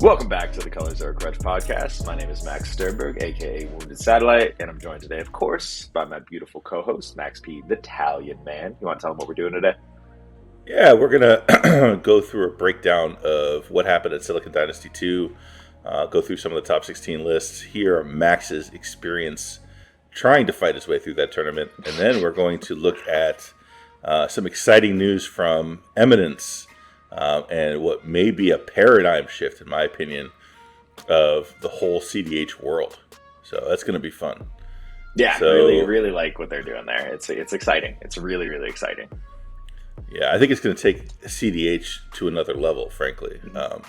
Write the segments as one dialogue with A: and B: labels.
A: Welcome back to the Colors Are Correct podcast. My name is Max Sternberg, aka Wounded Satellite, and I'm joined today, of course, by my beautiful co-host, Max P. the Italian Man. You want to tell him what we're doing today?
B: Yeah, we're going to go through a breakdown of what happened at Silicon Dynasty 2, go through some of the top 16 lists, hear Max's experience trying to fight his way through that tournament, and then we're going to look at some exciting news from Eminence and what may be a paradigm shift, in my opinion, of the whole CDH world. So that's going to be fun.
A: Yeah, really like what they're doing there. It's exciting. It's really, really exciting.
B: Yeah, I think it's going to take CDH to another level, frankly.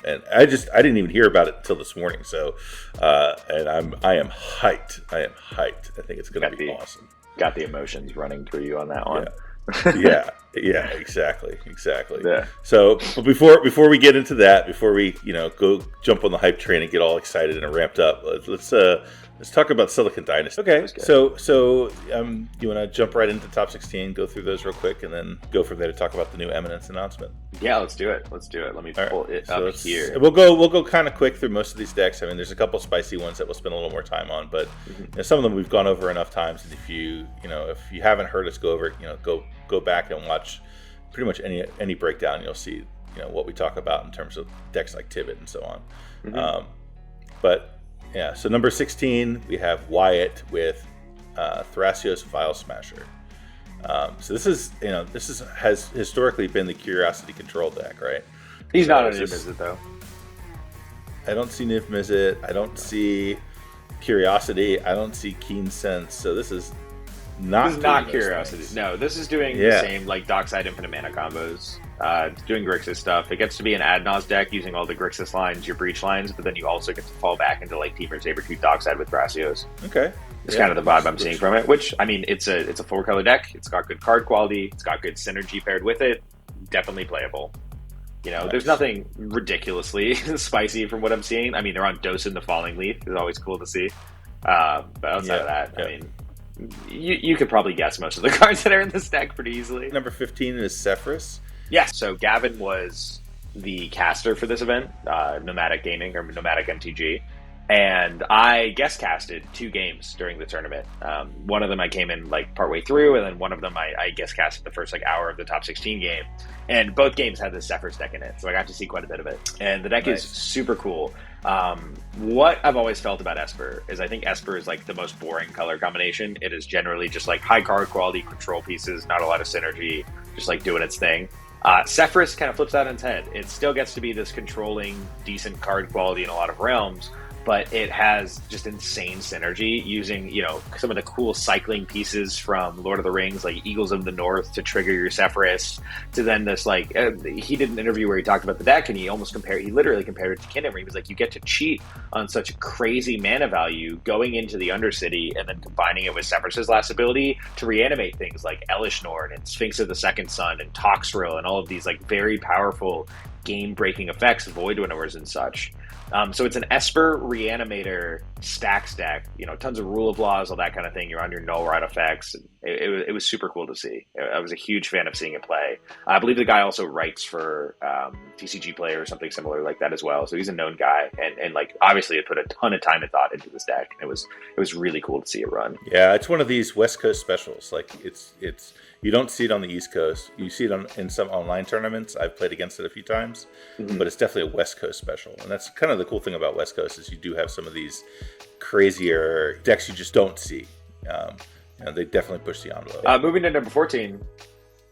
B: And I didn't even hear about it until this morning. So, and I am hyped. I think it's going to be awesome.
A: Got the emotions running through you on that one.
B: Yeah, exactly.
A: Yeah.
B: So, but before we get into that, before we go jump on the hype train and get all excited and ramped up, let's talk about Silicon Dynasty. Okay, so you want to jump right into top 16, go through those real quick, and then go from there to talk about the new Eminence announcement.
A: Yeah, let's do it. Let me pull it up here.
B: We'll go kind of quick through most of these decks. I mean, there's a couple spicy ones that we'll spend a little more time on, but some of them we've gone over enough times. And if you haven't heard us go over it, go back and watch pretty much any breakdown. You'll see what we talk about in terms of decks like Tibet and so on. But yeah, so number 16 we have Wyatt with Thrasios Vile Smasher. So this has historically been the Curiosity control deck, right?
A: He's not on Niv Mizzet though.
B: I don't see Niv Mizzet. I don't see Curiosity. I don't see Keen Sense. So this is not
A: Curiosity. No, this is doing the same like Dockside Infinite Mana combos. It's doing Grixis stuff. It gets to be an Adnos deck using all the Grixis lines, your Breach lines, but then you also get to fall back into like Temur Sabertooth Dockside with Thrasios.
B: Okay.
A: It's kind of the vibe I'm seeing from it, which, I mean, it's a 4-color deck. It's got good card quality. It's got good synergy paired with it. Definitely playable. Nice. There's nothing ridiculously spicy from what I'm seeing. I mean, they're on Dosin the Falling Leaf. It's always cool to see. But outside of that, I mean, you could probably guess most of the cards that are in this deck pretty easily.
B: Number 15 is Zephyrus.
A: Yes. So Gavin was the caster for this event, Nomadic Gaming or Nomadic MTG. And I guest casted 2 games during the tournament. One of them I came in like partway through, and then one of them I guest casted the first hour of the top 16 game. And both games had the Zephyrus deck in it, so I got to see quite a bit of it. And the deck is super cool. What I've always felt about Esper is I think Esper is like the most boring color combination. It is generally just like high card quality control pieces, not a lot of synergy, just like doing its thing. Zephyrus kind of flips that on its head. It still gets to be this controlling, decent card quality in a lot of realms, but it has just insane synergy using, some of the cool cycling pieces from Lord of the Rings, like Eagles of the North to trigger your Zephyrus, to then this, he did an interview where he talked about the deck, and he literally compared it to Kingdom, where he was like, you get to cheat on such a crazy mana value going into the Undercity and then combining it with Zephyrus's last ability to reanimate things like Elish Norn and Sphinx of the Second Sun and Toxrill and all of these like very powerful game-breaking effects, Void Winnowers and such. So it's an Esper Reanimator stacks deck, tons of rule of laws, all that kind of thing. You're on your null ride effects. It was super cool to see. I was a huge fan of seeing it play. I believe the guy also writes for TCG Play or something similar like that as well. So he's a known guy, and like obviously it put a ton of time and thought into this deck. It was really cool to see it run.
B: Yeah, it's one of these West Coast specials. Like it's you don't see it on the East Coast. You see it in some online tournaments. I've played against it a few times, but it's definitely a West Coast special. And that's kind of the cool thing about West Coast is you do have some of these crazier decks you just don't see. They definitely push the envelope.
A: Moving to number 14,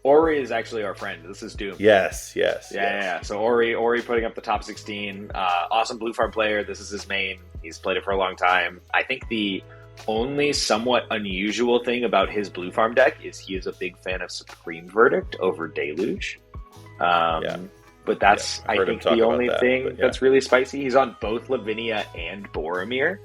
A: Ori is actually our friend. This is Doom.
B: Yes.
A: Yeah. So Ori putting up the top 16. Awesome blue farm player. This is his main. He's played it for a long time. I think the only somewhat unusual thing about his blue farm deck is he is a big fan of Supreme Verdict over Deluge. But that's, I think, the only thing that's really spicy. He's on both Lavinia and Boromir.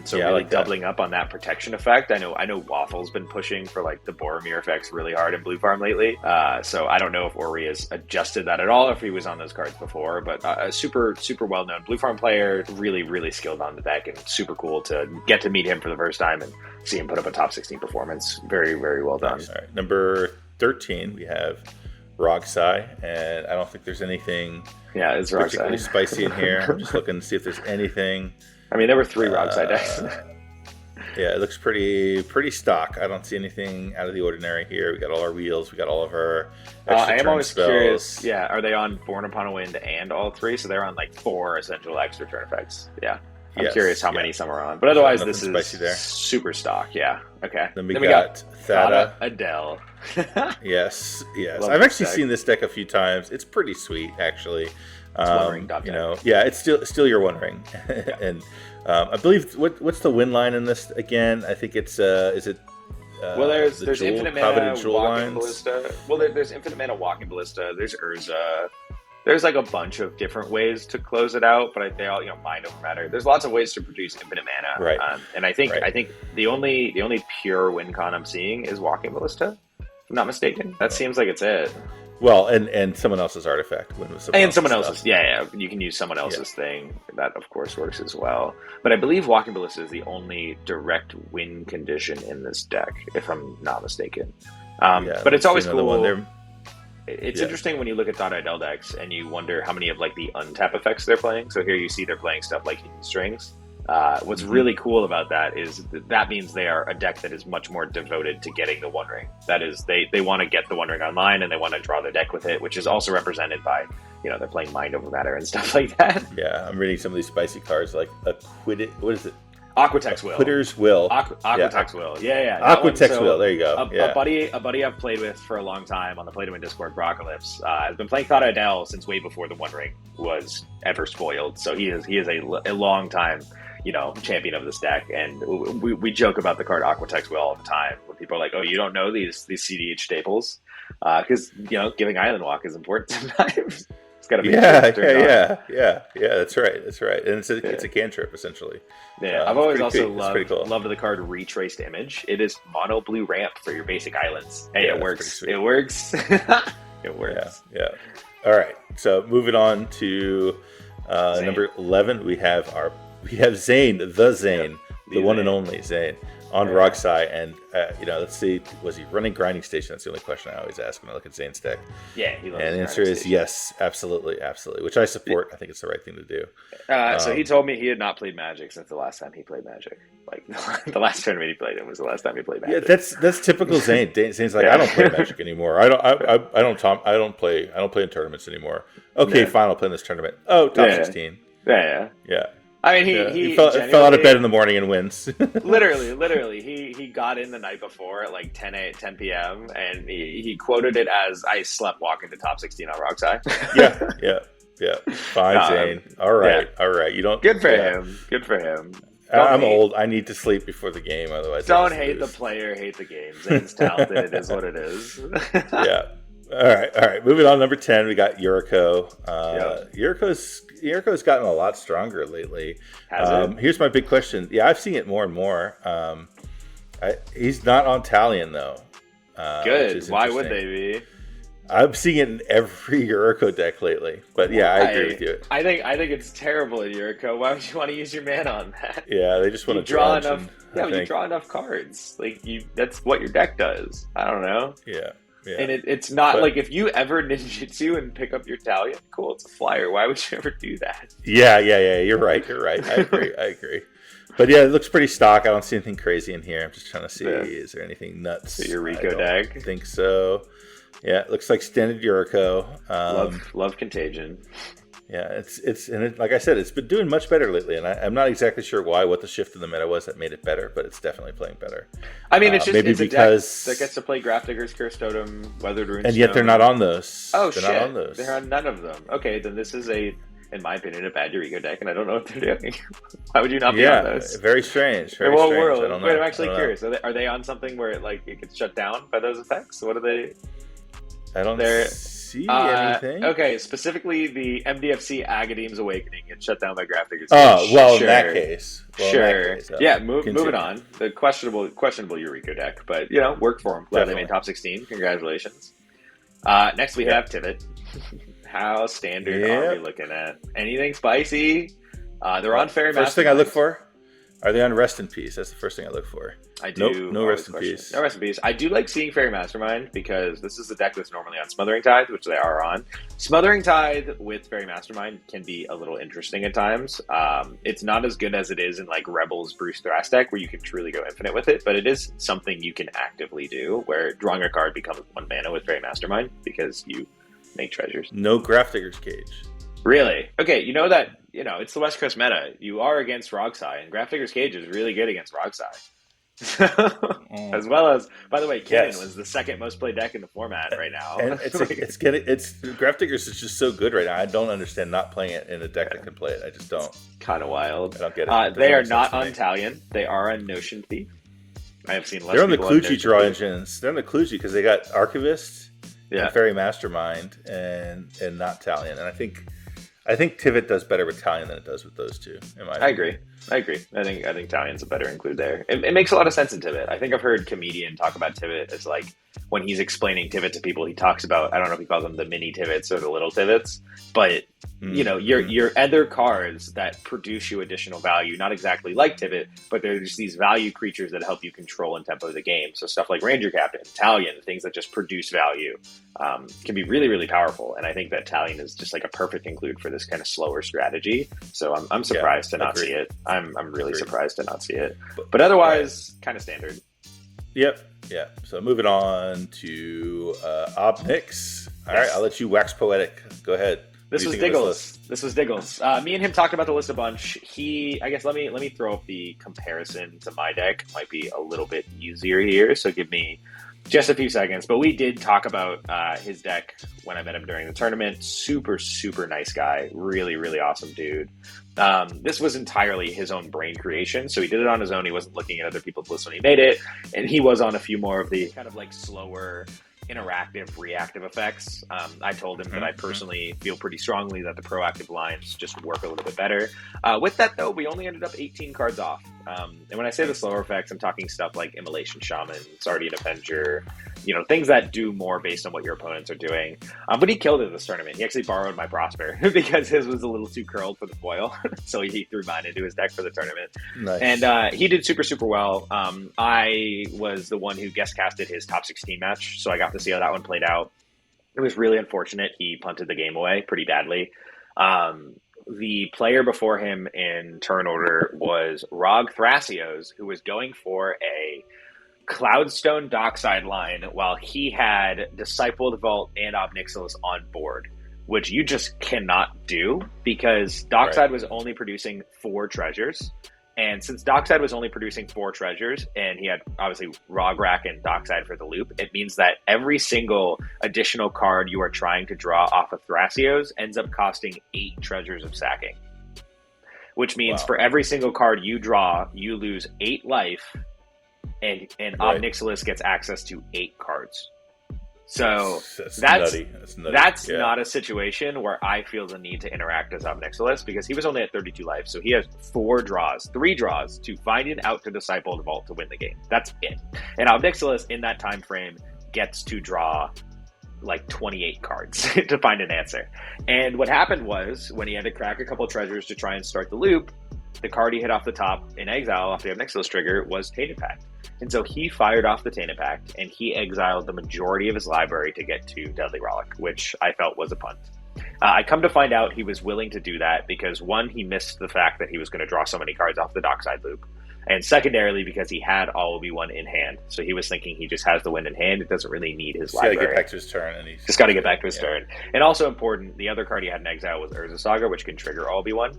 A: So really like doubling up on that protection effect. I know Waffle's been pushing for like the Boromir effects really hard in Blue Farm lately. So I don't know if Ori has adjusted that at all, if he was on those cards before, but a super well-known Blue Farm player, really skilled on the deck, and super cool to get to meet him for the first time and see him put up a top 16 performance. Very well done.
B: All right. Number 13, we have Rogsai, and I don't think there's anything
A: it's
B: particularly
A: Rogsai.
B: spicy in here. I'm just looking to see if there's anything.
A: I mean, there were 3 Rogsai decks.
B: Yeah, it looks pretty stock. I don't see anything out of the ordinary here. We got all our wheels. We got all of our extra
A: I am always
B: spells.
A: curious. Yeah, are they on Born Upon a Wind and all 3? So they're on like 4 essential extra turn effects. Yeah. I'm curious how many some are on. But otherwise, this is super stock. Yeah. Okay.
B: Then we got Thada.
A: Adele.
B: Yes.
A: Love
B: I've actually
A: deck.
B: seen this deck a few times. It's pretty sweet, actually.
A: One ring,
B: yeah, it's still your one ring. And I believe what's the win line in this again? I think it's is it
A: well, there's infinite mana
B: Jewel
A: walking
B: lines?
A: ballista. Well, there's infinite mana walking ballista. There's Urza. There's like a bunch of different ways to close it out, but they all mind over matter. There's lots of ways to produce infinite mana,
B: right?
A: And I think the only pure win con I'm seeing is walking ballista. If I'm not mistaken, that seems like it's it.
B: Well, and someone else's artifact.
A: Someone else's. Yeah. You can use someone else's thing. That, of course, works as well. But I believe Walking Ballista is the only direct win condition in this deck, if I'm not mistaken. But it's always cool. It's interesting when you look at Thought Idel decks and you wonder how many of like the untap effects they're playing. So here you see they're playing stuff like Hidden Strings. What's really cool about that is that means they are a deck that is much more devoted to getting the One Ring. That is, they want to get the One Ring online and they want to draw their deck with it, which is also represented by, they're playing Mind Over Matter and stuff like that.
B: Yeah, I'm reading some of these spicy cards like what is it?
A: Aquatex Will.
B: Quitter's Will.
A: Aquatex Will. Yeah.
B: Aquatex Will. There you go.
A: A buddy I've played with for a long time on the Play to Win Discord, Brocalypse, has been playing Thought Idel since way before the One Ring was ever spoiled. So he is a long time, champion of this deck. And we joke about the card Aquatex Will all the time when people are like, "Oh, you don't know these CDH staples," because giving Island Walk is important sometimes. It's got to be
B: yeah. That's right. And it's a cantrip essentially.
A: Yeah, I've always also loved the card Retraced Image. It is mono blue ramp for your basic islands. Hey, it works. It works. It works.
B: Yeah. All right. So moving on to number 11, we have Zane, the one and only Zane. On Rogsai, and let's see, was he running Grinding Station? That's the only question I always ask when I look at Zane's deck.
A: Yeah, he loves
B: and the answer is yes, absolutely, which I support. I think it's the right thing to do.
A: So he told me he had not played Magic since the last time he played Magic. Like the last tournament he played in was the last time he played Magic.
B: Yeah, that's typical Zane. Zane's like, I don't play Magic anymore. I don't play in tournaments anymore. Okay, fine, I'll play in this tournament. Oh, top 16.
A: Yeah. I mean, he
B: fell out of bed in the morning and wins.
A: literally, he got in the night before at like 10 p.m. and he quoted it as, "I slept walking to top 16 on Rogsai."
B: Yeah. Fine, Zane. All right. You don't.
A: Good for him.
B: I'm old. I need to sleep before the game, otherwise.
A: Don't hate the player, hate the game. Zane's talented. It is what it is.
B: Yeah. All right. Moving on, number 10, we got Yuriko. Yuriko's gotten a lot stronger lately. Here's my big question. Yeah, I've seen it more and more. He's not on Talion though.
A: Good. Why would they be?
B: I'm seeing it in every Yuriko deck lately. But yeah, I agree with you.
A: I think it's terrible in Yuriko. Why would you want to use your mana on that?
B: Yeah, they just want to
A: draw enough. You draw enough cards. That's what your deck does. I don't know.
B: Yeah.
A: And it's not like if you ever ninjutsu and pick up your Talion, cool, it's a flyer. Why would you ever do that?
B: Yeah. You're right. I agree. But yeah, it looks pretty stock. I don't see anything crazy in here. I'm just trying to see, is there anything nuts?
A: The Yuriko deck?
B: I think so. Yeah, it looks like standard Yuriko.
A: Love Contagion.
B: Yeah, like I said, it's been doing much better lately, and I'm not exactly sure what the shift in the meta was that made it better, but it's definitely playing better.
A: I mean, it's
B: maybe because
A: a deck that gets to play Grafdigger's Curse Totem, Weathered Runestone,
B: and yet they're not on those.
A: Oh, they're not on those. They're on none of them. Okay, then this is in my opinion, a bad Yuriko deck, and I don't know what they're doing. Why would you not be on those?
B: Very strange.
A: In what world? I don't know. Wait, I'm actually curious. Are they on something where it gets shut down by those effects? What are they?
B: I don't see anything.
A: Okay, specifically the MDFC Agadeem's Awakening gets shut down by Grafdigger's.
B: Oh, well, in that case.
A: Moving on. The questionable Yuriko deck, but, worked for him. Glad they made top 16. Congratulations. Next we have Tivit. How standard are we looking at? Anything spicy? They're on Fairy Master.
B: First thing I look for Are they on Rest in Peace? That's the first thing I look for.
A: I do.
B: Nope, no Rest in Peace.
A: No Rest in Peace. I do like seeing Fairy Mastermind because this is the deck that's normally on Smothering Tithe, which they are on. Smothering Tithe with Fairy Mastermind can be a little interesting at times. It's not as good as it is in like Rebels Bruce Thrash deck where you can truly go infinite with it, but it is something you can actively do where drawing a card becomes 1 mana with Fairy Mastermind because you make treasures.
B: No Grafdigger's Cage.
A: Really? Okay, you know that, it's the West Coast meta. You are against Rogsai, and Grafdigger's Cage is really good against Rogsai. As well as, by the way, Kinnan was the second most played deck in the format right now.
B: And it's Grafdigger's is just so good right now. I don't understand not playing it in a deck that can play it. I just don't.
A: Kind of wild.
B: I don't get it.
A: They are not on Talion. They are on Notion Thief. I have seen less.
B: They're on the Kluge draw engines. They're on the Kluge because they got Archivist,
A: and
B: Fairy Mastermind, and not Talion. And I think Tivit does better with Talion than it does with those two.
A: I agree. I think Talion's a better include there. It makes a lot of sense in Tivit. I think I've heard Comedian talk about Tivit as like when he's explaining Tivit to people, he talks about, I don't know if he calls them the mini Tivits or the little Tivits, but your other cards that produce you additional value, not exactly like Tivit, but they're just these value creatures that help you control and tempo the game. So stuff like Ranger Captain, Talion, things that just produce value can be really, really powerful. And I think that Talion is just like a perfect include for this kind of slower strategy. So I'm surprised to not see it. I'm really surprised to not see it. But otherwise, kind of standard.
B: Yep. Yeah. So moving on to Obnix. All right, I'll let you wax poetic. Go ahead.
A: This was Diggles. Me and him talked about the list a bunch. I guess let me throw up the comparison to my deck. Might be a little bit easier here, so give me just a few seconds. But we did talk about his deck when I met him during the tournament. Super, super nice guy. Really, really awesome dude. This was entirely his own brain creation, so he did it on his own. He wasn't looking at other people's lists when he made it, and he was on a few more of the kind of like slower interactive reactive effects. I told him that I personally feel pretty strongly that the proactive lines just work a little bit better. With that though, we only ended up 18 cards off. And when I say the slower effects, I'm talking stuff like Immolation Shaman, Sardian Avenger, things that do more based on what your opponents are doing. But he killed it this tournament. He actually borrowed my Prosper because his was a little too curled for the foil. So he threw mine into his deck for the tournament.
B: Nice.
A: And he did super, super well. I was the one who guest casted his top 16 match, so I got to see how that one played out. It was really unfortunate. He punted the game away pretty badly. The player before him in turn order was Rog Thrasios, who was going for a Cloudstone Dockside line while he had Discipled Vault and Obnixilis on board, which you just cannot do because Dockside was only producing 4 treasures. And since Dockside was only producing 4 treasures, and he had obviously Rograk and Dockside for the loop, it means that every single additional card you are trying to draw off of Thrasios ends up costing 8 treasures of sacking. Which means for every single card you draw, you lose 8 life, and Obnixilis gets access to 8 cards. So that's
B: nutty.
A: That's not a situation where I feel the need to interact as Obnixilis because he was only at 32 life. So he has 3 draws to find it out to Disciple the Vault to win the game. That's it. And Obnixilis in that time frame gets to draw like 28 cards to find an answer. And what happened was when he had to crack a couple treasures to try and start the loop, the card he hit off the top in exile off the Obnixilis trigger was Tainted Pact. And so he fired off the Tainted Pact and he exiled the majority of his library to get to Deadly Rollick, which I felt was a punt. I come to find out he was willing to do that because one, he missed the fact that he was going to draw so many cards off the Dockside loop. And secondarily, because he had all one in hand. So he was thinking he just has the win in hand. It doesn't really need his library.
B: He's got to get back to his turn. And
A: he's just got to get back to his turn. And also important, the other card he had in exile was Urza Saga, which can trigger all one.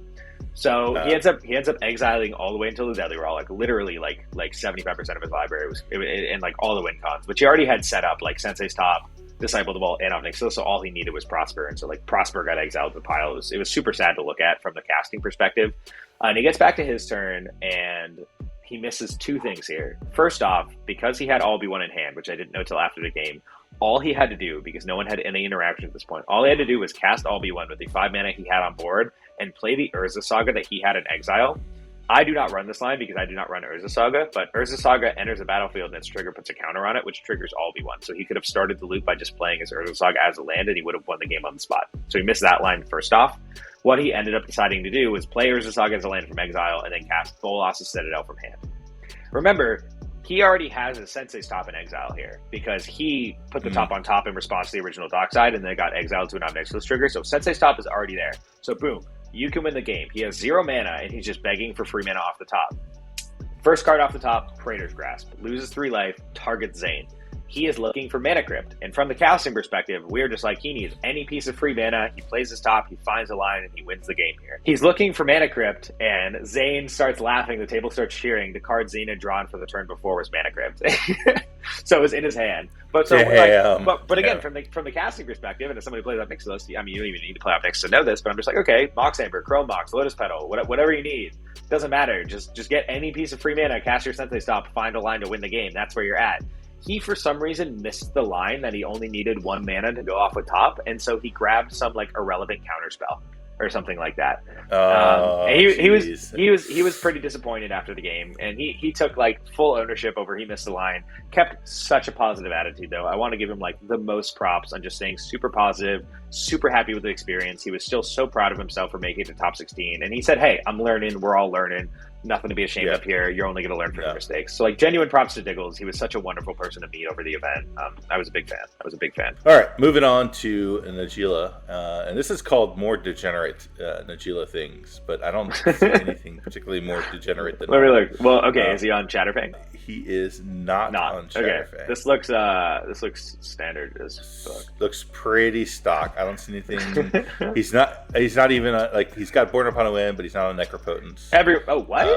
A: So he ends up exiling all the way until the Deadly Rollick. Literally, like 75% of his library was and like all the win cons, which he already had set up, like Sensei's Top, Disciple the Vault, and Obnixilis. So all he needed was Prosper, and so like Prosper got exiled to the pile. It was super sad to look at from the casting perspective. And he gets back to his turn, and he misses 2 things here. First off, because he had all one in hand, which I didn't know till after the game. All he had to do, because no one had any interaction at this point, all he had to do was cast all one with the 5 mana he had on board and play the Urza Saga that he had in exile. I do not run this line because I do not run Urza Saga, but Urza Saga enters the battlefield and its trigger puts a counter on it, which triggers all V1. So he could have started the loop by just playing his Urza Saga as a land, and he would have won the game on the spot. So he missed that line first off. What he ended up deciding to do was play Urza Saga as a land from exile and then cast Bolas's Citadel from hand. Remember, he already has a Sensei's Top in exile here because he put the top on top in response to the original Dockside and then it got exiled to an Omnixilus trigger. So Sensei's Top is already there. So boom, you can win the game. He has 0 mana and he's just begging for free mana off the top. First card off the top, Praetor's Grasp. Loses 3 life, targets Zane. He is looking for Mana Crypt. And from the casting perspective, we're just like, he needs any piece of free mana. He plays his top, he finds a line, and he wins the game here. He's looking for Mana Crypt, and Zane starts laughing. The table starts cheering. The card Zane had drawn for the turn before was Mana Crypt. So it was in his hand. But so, but again, from the casting perspective, and as somebody who plays Omnixilus, I mean, you don't even need to play Omnix to know this, but I'm just like, okay, Mox Amber, Chrome Mox, Lotus Petal, whatever you need. Doesn't matter. Just get any piece of free mana, cast your Sensei Stop, find a line to win the game. That's where you're at. He, for some reason, missed the line that he only needed 1 mana to go off with top, and so he grabbed some like irrelevant counterspell or something like that. He was pretty disappointed after the game, and he took like full ownership over he missed the line. Kept such a positive attitude, though. I want to give him like the most props on just staying super positive, super happy with the experience. He was still so proud of himself for making it to top 16, and he said, "Hey, I'm learning. We're all learning. Nothing to be ashamed of here. You're only going to learn from your mistakes." So, like, genuine props to Diggles. He was such a wonderful person to meet over the event. I was a big fan.
B: All right, moving on to Najila. And this is called more degenerate Najila things, but I don't see anything particularly more degenerate than
A: Let me look. Well, okay, is he on Chatterfang?
B: He is not on Chatterfang.
A: Okay. This looks standard as fuck.
B: Looks pretty stock. I don't see anything. He's not even he's got Born Upon a Wind, but he's not on Necropotence.
A: What?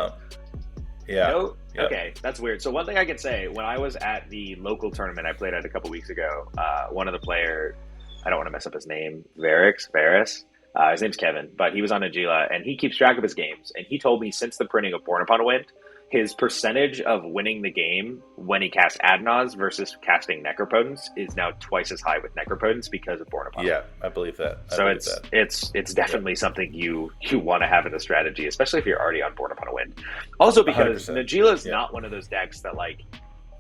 B: Yeah.
A: No? Yep. Okay, that's weird. So one thing I can say, when I was at the local tournament I played at a couple weeks ago, one of the player, I don't want to mess up his name, Varys. His name's Kevin, but he was on Najila, and he keeps track of his games. And he told me since the printing of Born Upon a Wind, his percentage of winning the game when he casts Adnaz versus casting Necropotence is now twice as high with Necropotence because of Born Upon a Wind.
B: Yeah, I believe that.
A: It's definitely something you want to have in the strategy, especially if you're already on Born Upon a Wind. Also because 100%. Najila is not one of those decks that like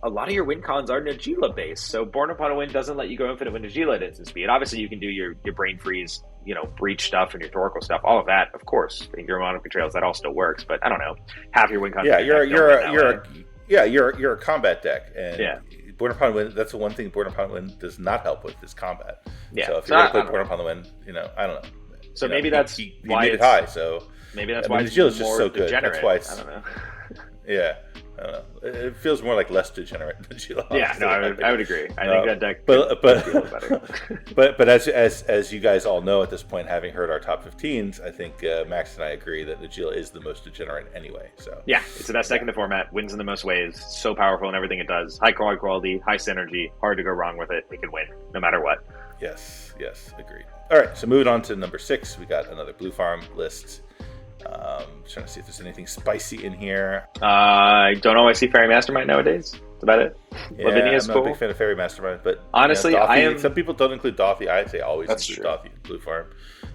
A: a lot of your win cons are Najila based, so Born Upon a Wind doesn't let you go infinite with Najila at instant speed. Obviously, you can do your brain freeze, breach stuff and your Torkoal stuff, all of that, of course. Your mono trails, that all still works, but I don't know. Half your win cons.
B: Yeah, you're a combat deck, and Born Upon a Wind. That's the one thing Born Upon a Wind does not help with is combat. Yeah, so if you're going to play Born Upon the Wind, I don't know.
A: So maybe that's why
B: it's high. So
A: maybe that's why
B: Najila is just so good.
A: Degenerate.
B: That's why it's.
A: I don't know.
B: Yeah. I don't know. It feels more like less degenerate than Najila.
A: Yeah, no, I would agree. I think that deck
B: but as you guys all know at this point, having heard our top 15s, I think Max and I agree that Najila is the most degenerate anyway. So
A: yeah, it's the best deck in the format, wins in the most ways, so powerful in everything it does, high quality, high synergy, hard to go wrong with it. It can win no matter what.
B: Yes, agreed. All right, so moving on to number 6, we got another Blue Farm list. Trying to see if there's anything spicy in here.
A: I don't always see Fairy Mastermind nowadays. That's about it.
B: Yeah, Lavinia's I'm not a big fan of Fairy Mastermind, but
A: honestly,
B: Dothi, some people don't include Dothi. I'd say always include Dothi in Blue Farm.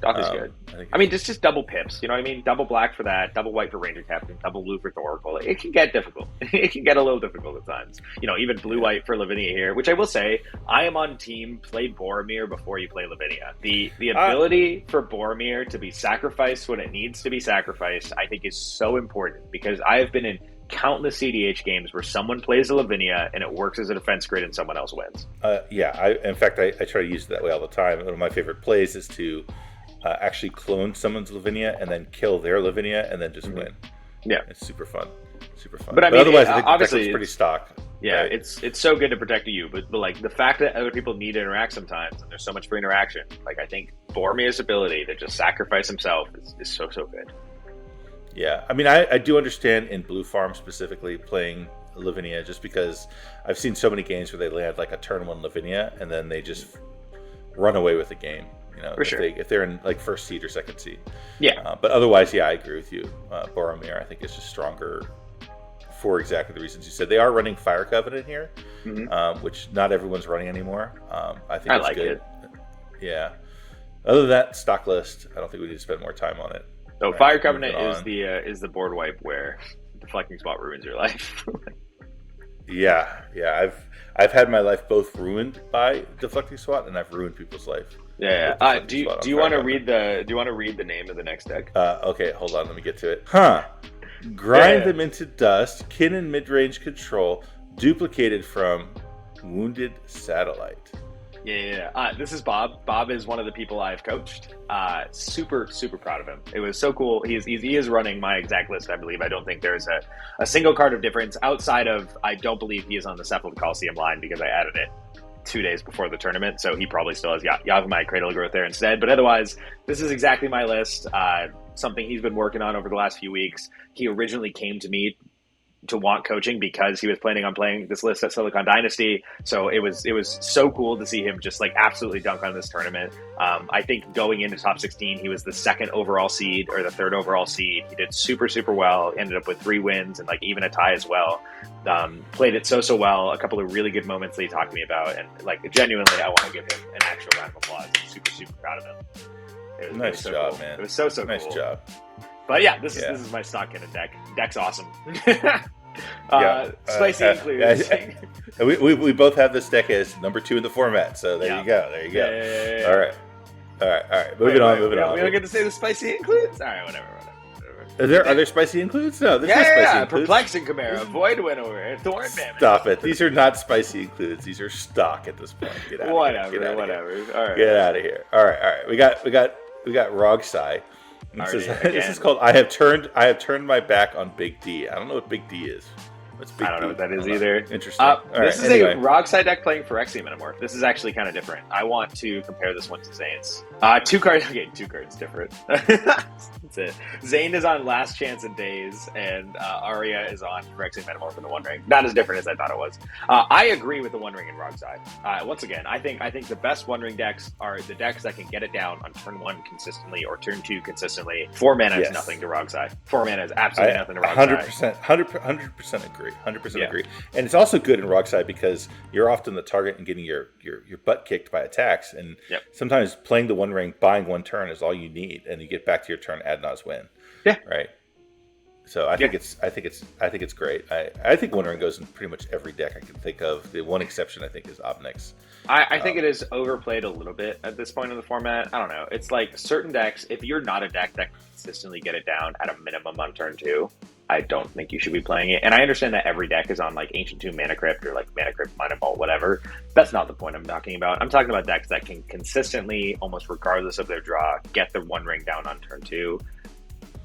A: Dothy's good. I mean, just double pips. You know what I mean? Double black for that, double white for Ranger Captain, double blue for Thoracle. It can get difficult. It can get a little difficult at times. Even blue-white for Lavinia here, which I will say, I am on team play Boromir before you play Lavinia. The ability for Boromir to be sacrificed when it needs to be sacrificed, I think is so important, because I have been in countless CDH games where someone plays a Lavinia and it works as a defense grid and someone else wins.
B: In fact, I try to use it that way all the time. One of my favorite plays is to actually clone someone's Lavinia and then kill their Lavinia and then just win.
A: Yeah,
B: it's super fun.
A: But I mean,
B: otherwise, I think
A: obviously,
B: it's pretty stock.
A: Yeah,
B: right?
A: it's so good to protect you, but like the fact that other people need to interact sometimes, and there's so much free interaction. Like, I think Boromir's ability to just sacrifice himself is so good.
B: Yeah, I mean, I do understand in Blue Farm specifically playing Lavinia, just because I've seen so many games where they land like a turn 1 Lavinia and then they just run away with the game.
A: For sure.
B: If they're in like first seed or second seed.
A: Yeah.
B: But otherwise, I agree with you. Boromir, I think, is just stronger for exactly the reasons you said. They are running Fire Covenant here, which not everyone's running anymore. I think it's good. Yeah. Other than that, stock list, I don't think we need to spend more time on it.
A: So
B: Right,
A: Fire
B: moving
A: Covenant
B: on.
A: is the board wipe where deflecting spot ruins your life.
B: Yeah, yeah. I've had my life both ruined by deflecting SWAT, and I've ruined people's life
A: Yeah.
B: with
A: Yeah.
B: deflecting SWAT
A: Do
B: on
A: you
B: Fire
A: want to
B: Covenant.
A: read the name of the next deck?
B: Okay, hold on. Let me get to it. Huh. Grind
A: Yeah.
B: them into dust. Kin and mid-range control. Duplicated from Wounded Satellite.
A: Yeah. This is Bob. Bob is one of the people I've coached. Super, super proud of him. It was so cool. He is running my exact list, I believe. I don't think there's a single card of difference outside of, I don't believe he is on the Cephalid Coliseum line because I added it 2 days before the tournament. So he probably still has Yavimai Cradle of Growth there instead. But otherwise, this is exactly my list. Something he's been working on over the last few weeks. He originally came to me to want coaching because he was planning on playing this list at Silicon Dynasty. So it was so cool to see him just like absolutely dunk on this tournament. I think going into top 16, he was the second overall seed or the third overall seed. He did super, super well, ended up with 3 wins and like even a tie as well. Played it so well. A couple of really good moments that he talked to me about. And like genuinely, I want to give him an actual round of applause. I'm super, super proud of him.
B: Nice
A: so
B: job,
A: cool.
B: man.
A: It was so
B: Nice
A: cool.
B: job.
A: But yeah, this is my stock cannon deck. Deck's awesome. Spicy includes.
B: We both have this deck as number 2 in the format, so there you go. There you go.
A: Yeah.
B: All right. Moving on.
A: We don't get to say the spicy includes. All right, whatever.
B: Are there spicy includes? No, there's no spicy includes.
A: Perplexing Chimera, Void Winnower, Thorn Mammoth.
B: Stop it. These are not spicy includes. These are stock at this point. Get out of here.
A: Whatever. All right.
B: Get out of here. All right. We got Rogsai. This is called I have turned my back on Big D. I don't know what Big D is. What's Big D?
A: I don't know what that is either.
B: Interesting.
A: This is a Rogsai deck playing Phyrexian Metamorph. This is actually kind of different. I want to compare this one to Zane's. 2 cards. Okay, 2 cards different. That's it. Zane is on Last Chance in Days, and Arya is on Phyrexian Metamorph in the One Ring. Not as different as I thought it was. I agree with the One Ring and Rogsai. Once again, I think the best One Ring decks are the decks that can get it down on turn 1 consistently or turn 2 consistently. 4 mana is nothing to Rogsai. 4 mana is absolutely nothing to Rogsai.
B: 100% agree. 100% agree. And it's also good in Rogsai because you're often the target and getting your butt kicked by attacks, and sometimes playing the One Ring, buying 1 turn is all you need, and you get back to your turn, ad nauseam win. Yeah. Right. So I think it's great. I think One Ring goes in pretty much every deck I can think of. The one exception I think is Obnix.
A: I think it is overplayed a little bit at this point in the format. I don't know. It's like certain decks, if you're not a deck that can consistently get it down at a minimum on turn 2, I don't think you should be playing it. And I understand that every deck is on like Ancient Tomb Mana Crypt or like Mana Crypt, Mana Vault, whatever. That's not the point I'm talking about. I'm talking about decks that can consistently, almost regardless of their draw, get the One Ring down on turn 2.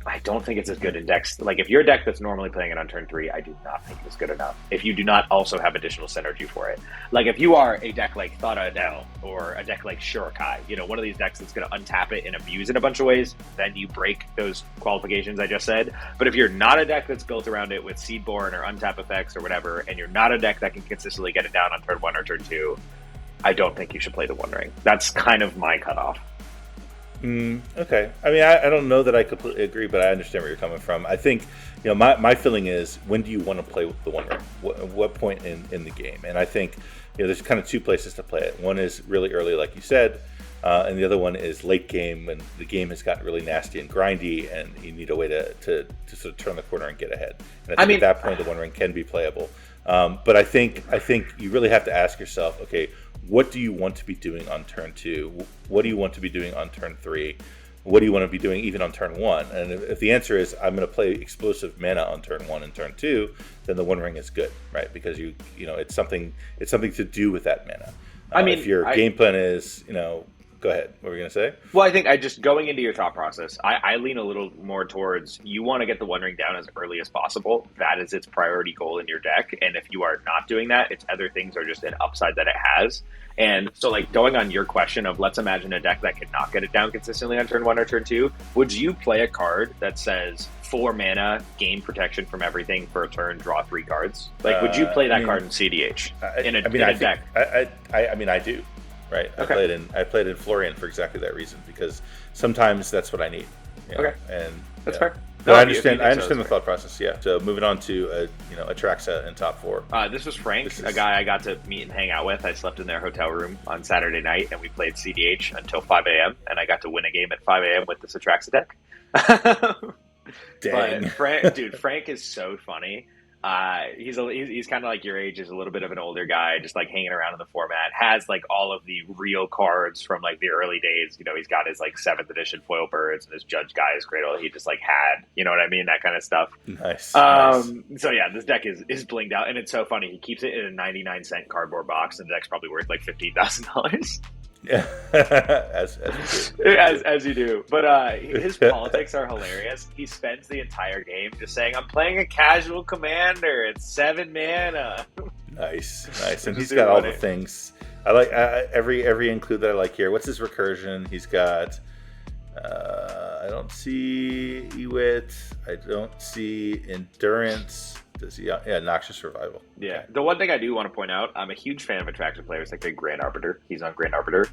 A: I don't think it's as good in decks. Like, if you're a deck that's normally playing it on turn 3, I do not think it's good enough. If you do not also have additional synergy for it. Like, if you are a deck like Thada Adel or a deck like Shurikai, one of these decks that's going to untap it and abuse it a bunch of ways, then you break those qualifications I just said. But if you're not a deck that's built around it with Seedborn or untap effects or whatever, and you're not a deck that can consistently get it down on turn 1 or turn 2, I don't think you should play the One Ring. That's kind of my cutoff.
B: Okay. I mean, I don't know that I completely agree, but I understand where you're coming from. I think, my feeling is, when do you want to play with the One Ring? What point in the game? And I think, there's kind of 2 places to play it. One is really early, like you said, and the other one is late game when the game has gotten really nasty and grindy, and you need a way to sort of turn the corner and get ahead. And I think at that point, the One Ring can be playable. But I think you really have to ask yourself, okay, what do you want to be doing on turn 2? What do you want to be doing on turn 3? What do you want to be doing even on turn 1? And if the answer is I'm going to play explosive mana on turn 1 and turn 2, then the One Ring is good, right? Because it's something to do with that mana. If your game plan is, go ahead. What were you going to say?
A: Well, I think going into your thought process, I lean a little more towards you want to get the One Ring down as early as possible. That is its priority goal in your deck. And if you are not doing that, its other things are just an upside that it has. And so, like, going on your question of let's imagine a deck that could not get it down consistently on turn 1 or turn 2, would you play a card that says 4 mana, gain protection from everything for a turn, draw 3 cards? Like, would you play that card in CDH in a deck?
B: I do. Right. Okay. I played in Florian for exactly that reason, because sometimes that's what I need.
A: Okay.
B: And
A: that's fair.
B: But I understand the thought process. Yeah. So moving on to Atraxa in top 4.
A: This was Frank, a guy I got to meet and hang out with. I slept in their hotel room on Saturday night, and we played CDH until 5 a.m. And I got to win a game at 5 a.m. with this Atraxa deck.
B: Dang.
A: But Frank is so funny. He's kind of like your age, is a little bit of an older guy, just like hanging around in the format. Has like all of the real cards from like the early days. You know, he's got his like 7th edition foil birds and his Judge Guy's Cradle. He just like had, you know what I mean, that kind of stuff.
B: Nice.
A: So yeah, this deck is blinged out, and it's so funny. He keeps it in a 99-cent cardboard box, and the deck's probably worth like $15,000.
B: Yeah,
A: as you do. But his politics are hilarious. He spends the entire game just saying, "I'm playing a casual commander. It's 7 mana."
B: Nice. And he's got all the things. I like every include that I like here. What's his recursion? He's got. I don't see Ewit. I don't see endurance. Does he? Yeah, Noxious Survival.
A: Yeah. The one thing I do want to point out, I'm a huge fan of attraction players like the Grand Arbiter. He's on Grand Arbiter.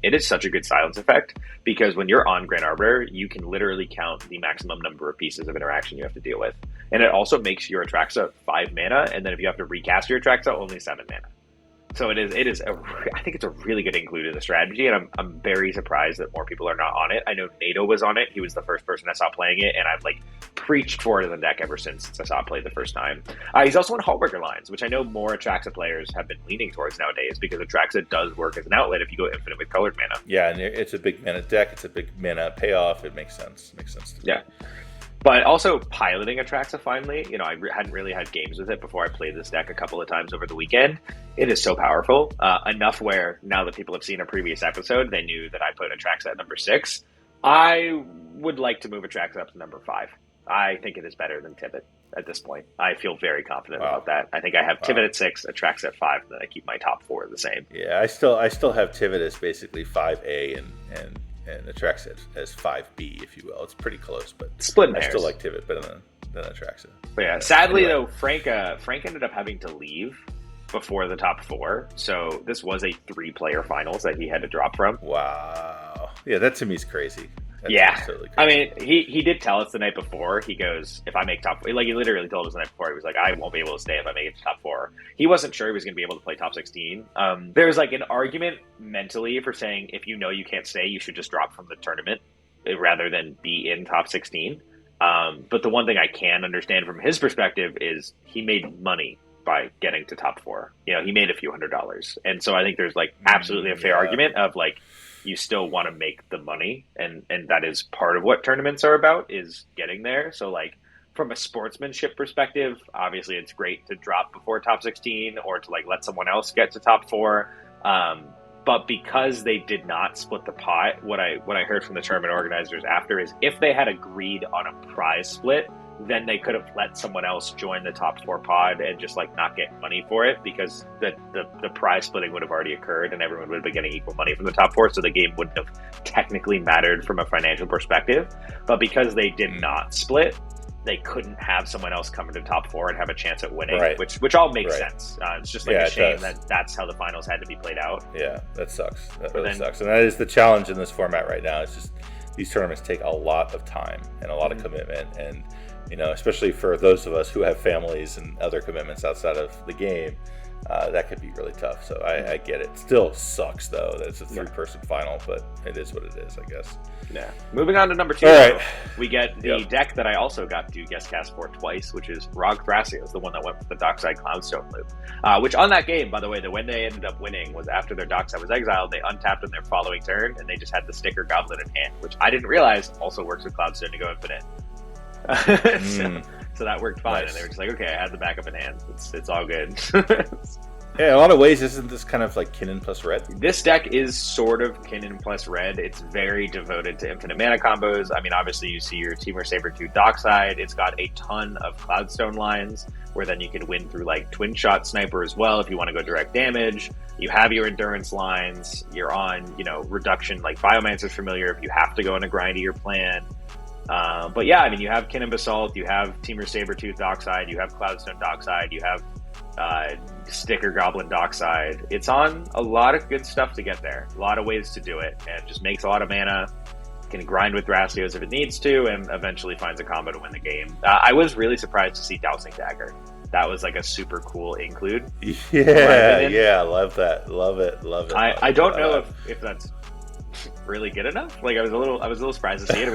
A: It is such a good silence effect because when you're on Grand Arbiter, you can literally count the maximum number of pieces of interaction you have to deal with. And it also makes your Atraxa 5 mana, and then if you have to recast your Atraxa, only 7 mana. So I think it's a really good include in the strategy, and I'm very surprised that more people are not on it. I know NATO was on it. He was the first person I saw playing it, and I've like preached for it in the deck ever since I saw it played the first time. He's also on Hullbreaker lines, which I know more Atraxa players have been leaning towards nowadays because Atraxa does work as an outlet if you go infinite with colored mana.
B: Yeah, and it's a big mana deck. It's a big mana payoff. It makes sense. To me.
A: Yeah. But also piloting Atraxa finally, you know, I hadn't really had games with it before I played this deck a couple of times over the weekend. It is so powerful, enough where now that people have seen a previous episode, they knew that I put Atraxa at number 6. I would like to move Atraxa up to number 5. I think it is better than Tivit at this point. I feel very confident about that. I think I have Tivit at 6, Atraxa at 5, and then I keep my top 4 the same.
B: Yeah, I still have Tivit as basically 5A and Atraxa as 5B, if you will. It's pretty close, but
A: split
B: I still like Tivit better than Atraxa.
A: But yeah, sadly though, Frank ended up having to leave before the top 4, so this was a 3-player finals that he had to drop from.
B: Wow. Yeah, that to me is crazy.
A: That's totally crazy. I mean, he did tell us the night before. He goes, if I make top, like he literally told us the night before, he was like, I won't be able to stay if I make it to top 4. He wasn't sure he was going to be able to play top 16. There's like an argument mentally for saying if you know you can't stay, you should just drop from the tournament rather than be in top 16. But the one thing I can understand from his perspective is he made money by getting to top 4. You know, he made a few $100s. And so I think there's like absolutely a fair argument of like, you still want to make the money, and that is part of what tournaments are about, is getting there. So like from a sportsmanship perspective, obviously it's great to drop before top 16 or to like let someone else get to top 4. But because they did not split the pot, what I heard from the tournament organizers after is if they had agreed on a prize split, then they could have let someone else join the top 4 pod and just like not get money for it, because the prize splitting would have already occurred and everyone would have been getting equal money from the top 4, so the game wouldn't have technically mattered from a financial perspective. But because they did not split, they couldn't have someone else come into top 4 and have a chance at winning, which all makes sense. It's just like a shame that that's how the finals had to be played out.
B: Yeah, that sucks. That really sucks. And that is the challenge in this format right now. It's just these tournaments take a lot of time and a lot of commitment, and you know, especially for those of us who have families and other commitments outside of the game, that could be really tough. So I get it. Still sucks though that it's a 3-person final, but it is what it is, I guess.
A: Yeah. Moving on to number 2, we get the deck that I also got to guest cast for twice, which is Rog Thrasios, the one that went with the Dockside Cloudstone loop. Which on that game, by the way, the when they ended up winning was after their Dockside was exiled, they untapped in their following turn, and they just had the Sticker Goblin in hand, which I didn't realize also works with Cloudstone to go infinite. So that worked fine, and they were just like, okay, I had the backup in hand. It's all good.
B: Yeah, in a lot of ways, isn't this kind of like Kinnan plus red?
A: This deck is sort of Kinnan plus red. It's very devoted to infinite mana combos. I mean, obviously, you see your Temur Sabertooth Dockside. It's got a ton of Cloudstone lines, where then you could win through like Twin Shot Sniper as well if you want to go direct damage. You have your Endurance lines. You're on, you know, reduction like Biomancer's Familiar if you have to go in a grindier plan. But yeah, I mean, you have Kinnan Basalt, you have Temur Sabertooth Dockside, you have Cloudstone Dockside, you have Sticker Goblin Dockside. It's on a lot of good stuff to get there. A lot of ways to do it, and it just makes a lot of mana. Can grind with Thrasios if it needs to, and eventually finds a combo to win the game. I was really surprised to see Dowsing Dagger. That was like a super cool include.
B: Yeah, love that. Love it.
A: I don't know if that's really good enough. Like I was a little surprised to see it.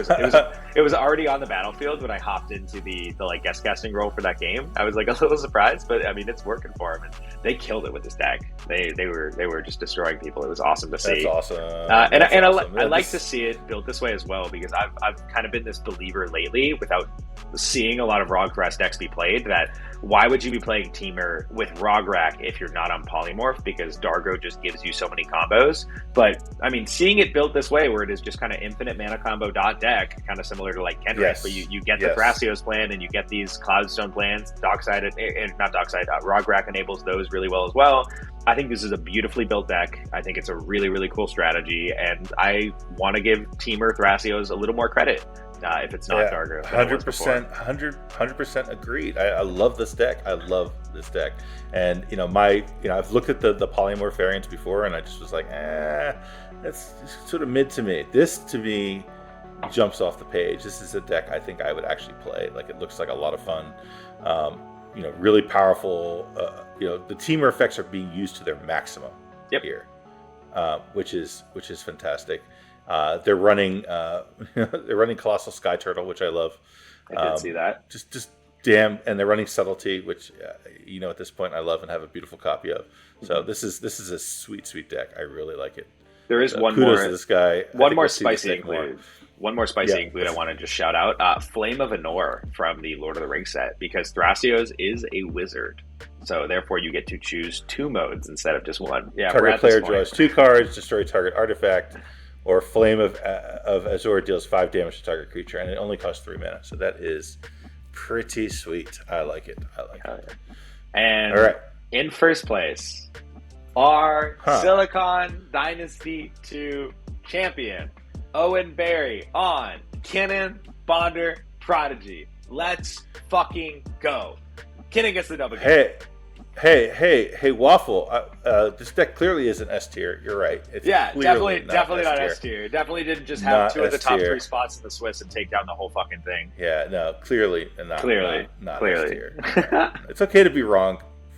A: It was already on the battlefield when I hopped into the like guest casting role for that game. I was like a little surprised, but I mean it's working for him, and they killed it with this deck. They were just destroying people. It was awesome to see.
B: That's awesome.
A: I like to see it built this way as well, because I've kind of been this believer lately, without seeing a lot of Roggrass decks be played, that why would you be playing Teamer with Rograk if you're not on Polymorph? Because Dargo just gives you so many combos. But I mean, seeing it built this way, where it is just kind of infinite mana combo dot deck, kind of similar to like Kendrick,
B: Yes.
A: but you get the Thrasios plan and you get these Cloudstone plans. Rograk enables those really well as well. I think this is a beautifully built deck. I think it's a really, really cool strategy, and I want to give Teamer Thrasios a little more credit. If it's not Dargo.
B: 100% agreed. I love this deck. And I've looked at the polymorph variants before, and I just was like, that's sort of mid to me. This to me jumps off the page. This is a deck I think I would actually play. Like, it looks like a lot of fun. Really powerful. The teamer effects are being used to their maximum here, which is fantastic. They're running Colossal Sky Turtle, which I love.
A: I did see that.
B: Just damn, and they're running Subtlety, which at this point I love and have a include copy of. So this is a sweet deck. I really like it.
A: There is one
B: kudos
A: more.
B: To this guy.
A: One more spicy include. One more spicy include I want to just shout out. Flame of Anor from the Lord of the Rings set, because Thrasios is a wizard. So therefore you get to choose 2 modes instead of just one. Yeah,
B: target player draws 2 cards, destroy target artifact, or Flame of Azure deals 5 damage to target creature, and it only costs 3 mana. So that is pretty sweet. I like it.
A: And
B: all right.
A: In first place, our Silicon Dynasty 2 champion, Owen Barry on Kinnan Bonder Prodigy. Let's fucking go. Kinnan gets the double game.
B: Hey, Waffle. This deck clearly is an S tier. You're right. It's
A: definitely not S tier. Definitely didn't just have 2 of the top 3 spots in the Swiss and take down the whole fucking thing.
B: Yeah, no, clearly not S tier. It's okay to be wrong,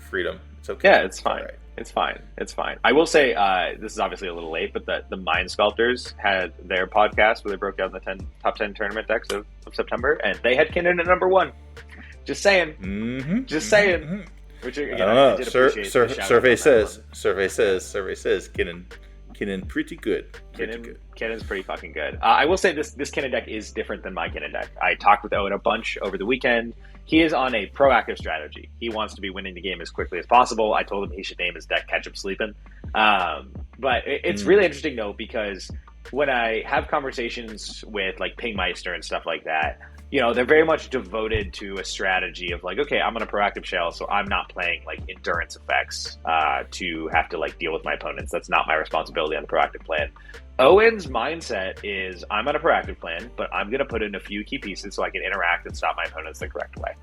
B: Freedom. It's okay.
A: Yeah, it's fine. Right. It's fine. I will say, this is obviously a little late, but the Mind Sculptors had their podcast where they broke down the top 10 tournament decks of September, and they had Kinnan at number 1. Just saying. Mm-hmm. Which, again, I did appreciate
B: survey says Kinnan pretty good.
A: Kinnan's pretty fucking good. I will say this Kinnan deck is different than my Kinnan deck. I talked with Owen a bunch over the weekend. He is on a proactive strategy. He wants to be winning the game as quickly as possible. I told him he should name his deck Catch Up Sleepin'. But it's really interesting, though, because when I have conversations with like Pingmeister and stuff like that, they're very much devoted to a strategy of like, okay, I'm on a proactive shell, so I'm not playing like endurance effects to have to like deal with my opponents. That's not my responsibility on the proactive plan. Owen's mindset is, I'm on a proactive plan, but I'm going to put in a few key pieces so I can interact and stop my opponents the correct way.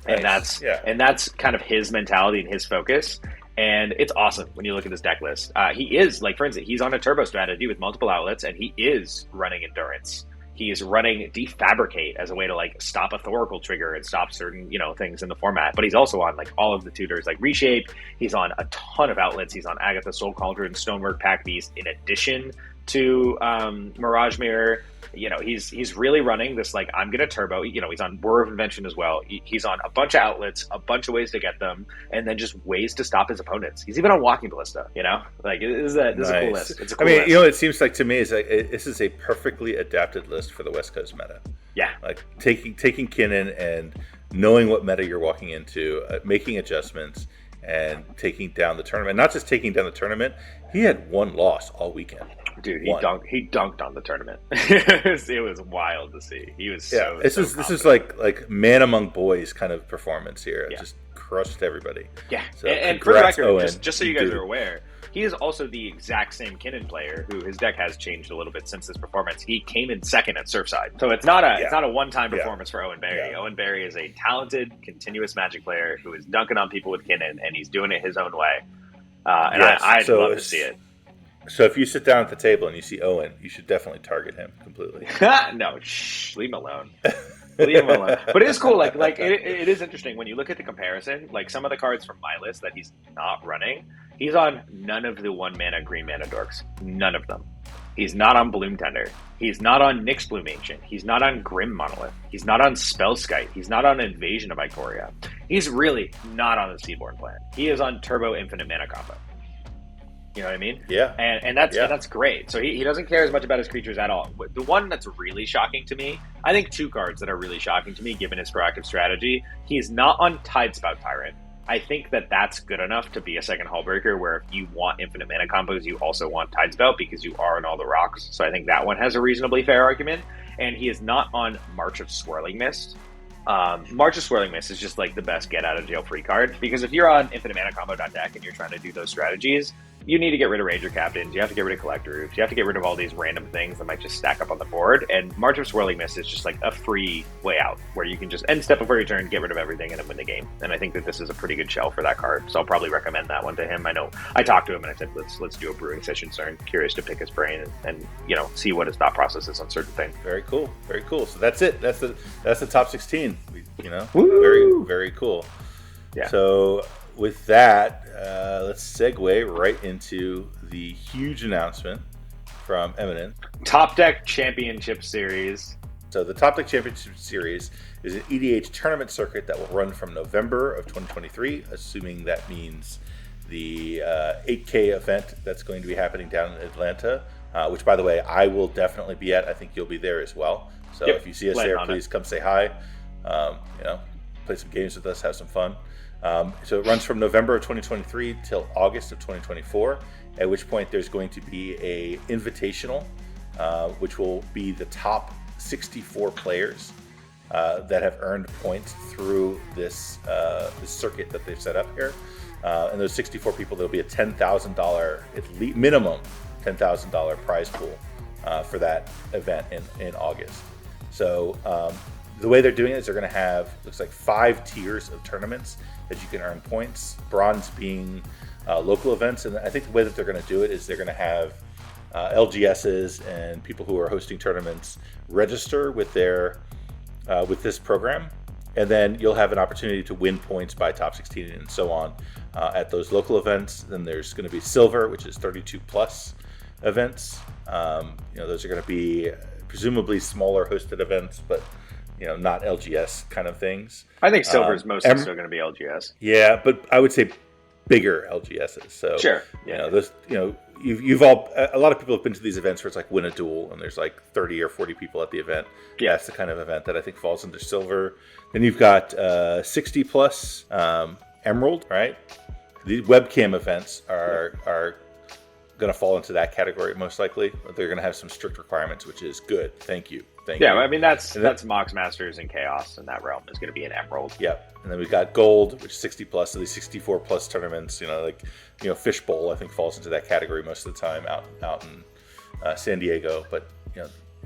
A: Nice. And that's kind of his mentality and his focus. And it's awesome when you look at his deck list. He is, like, for instance, he's on a turbo strategy with multiple outlets, and he is running endurance. He is running Defabricate as a way to like stop a Thoracle trigger and stop certain, things in the format. But he's also on like all of the tutors, like Reshape. He's on a ton of outlets. He's on Agatha, Soul Cauldron, Stonework, Pack Beast, in addition to Mirage Mirror. He's really running this like, I'm gonna turbo. He's on Whir of Invention as well. He's on a bunch of outlets, a bunch of ways to get them, and then just ways to stop his opponents. He's even on Walking Ballista. Like this is a cool list. It's a cool list.
B: It seems like to me is like this is a perfectly adapted list for the West Coast meta.
A: Yeah,
B: like taking Kinnan and knowing what meta you're walking into, making adjustments, and taking down the tournament. Not just taking down the tournament. He had 1 loss all weekend.
A: Dude, he dunked on the tournament. it was wild to see. He was
B: This is like man among boys kind of performance here. It just crushed everybody.
A: Yeah,
B: so,
A: and for the record, just so you guys are aware, he is also the exact same Kinnan player who his deck has changed a little bit since his performance. He came in second at Surfside, so it's not a one-time performance for Owen Barry. Owen Barry is a talented, continuous Magic player who is dunking on people with Kinnan, and he's doing it his own way. I'd love to see it.
B: So if you sit down at the table and you see Owen, you should definitely target him completely.
A: No, leave him alone. Leave him alone. But it is cool. Like it is interesting when you look at the comparison. Like some of the cards from my list that he's not running, he's on none of the 1 mana green mana dorks. None of them. He's not on Bloom Tender. He's not on Nyx Bloom Ancient. He's not on Grim Monolith. He's not on Spellskite. He's not on Invasion of Ikoria. He's really not on the Seaborn plan. He is on Turbo Infinite Mana Combo. You know what I mean?
B: Yeah.
A: And that's great. So he doesn't care as much about his creatures at all. The one that's really shocking to me, I think two cards that are really shocking to me, given his proactive strategy, he is not on Tidespout Tyrant. I think that's good enough to be a second Hullbreaker, where if you want infinite mana combos, you also want Tidespout because you are on all the rocks. So I think that one has a reasonably fair argument. And he is not on March of Swirling Mist. March of Swirling Mist is just like the best get out of jail free card, because if you're on infinite mana combo deck and you're trying to do those strategies, you need to get rid of Ranger Captains, you have to get rid of Collector Roofs, you have to get rid of all these random things that might just stack up on the board, and March of Swirling Mist is just like a free way out, where you can just end step before your turn, get rid of everything, and then win the game. And I think that this is a pretty good shell for that card, so I'll probably recommend that one to him. I know I talked to him and I said, let's do a brewing session, so I'm curious to pick his brain and see what his thought process is on certain things.
B: Very cool. So that's it. That's the top 16.
A: Woo!
B: Very, very cool.
A: Yeah.
B: So with that, let's segue right into the huge announcement from Eminence.
A: TopDeck Championship Series.
B: So the TopDeck Championship Series is an EDH tournament circuit that will run from November of 2023, assuming that means the 8K event that's going to be happening down in Atlanta, which, by the way, I will definitely be at. I think you'll be there as well. So if you see us there, please come say hi. Play some games with us, have some fun. So it runs from November of 2023 till August of 2024, at which point there's going to be a invitational, which will be the top 64 players that have earned points through this circuit that they've set up here. And those 64 people, there'll be a $10,000, at least minimum $10,000 prize pool for that event in August. So the way they're doing it is they're going to have, looks like 5 tiers of tournaments that you can earn points, bronze being local events. And I think the way that they're going to do it is they're going to have LGSs and people who are hosting tournaments register with their with this program, and then you'll have an opportunity to win points by top 16 and so on at those local events. Then there's going to be silver, which is 32 plus events. Those are going to be presumably smaller hosted events, but not LGS kind of things.
A: I think silver is mostly still going to be LGS.
B: Yeah, but I would say bigger LGSs. So
A: sure,
B: you've all, a lot of people have been to these events where it's like win a duel and there's like 30 or 40 people at the event. Yeah, that's the kind of event that I think falls into silver. Then you've got 60 plus emerald, right? The webcam events are going to fall into that category most likely. They're going to have some strict requirements, which is good. Thank you.
A: I mean, that's Mox Masters and Chaos in that realm is going to be an emerald.
B: Yep. And then we've got gold, which is 60 plus. So these 64 plus tournaments, Fishbowl, I think falls into that category most of the time out in San Diego. But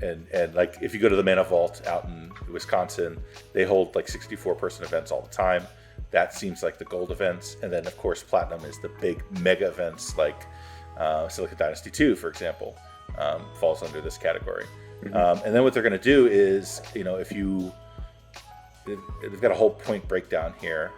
B: and like if you go to the Mana Vault out in Wisconsin, they hold like 64 person events all the time. That seems like the gold events. And then of course platinum is the big mega events like Silicon Dynasty 2, for example, falls under this category. Mm-hmm. And then what they're going to do is, they've got a whole point breakdown here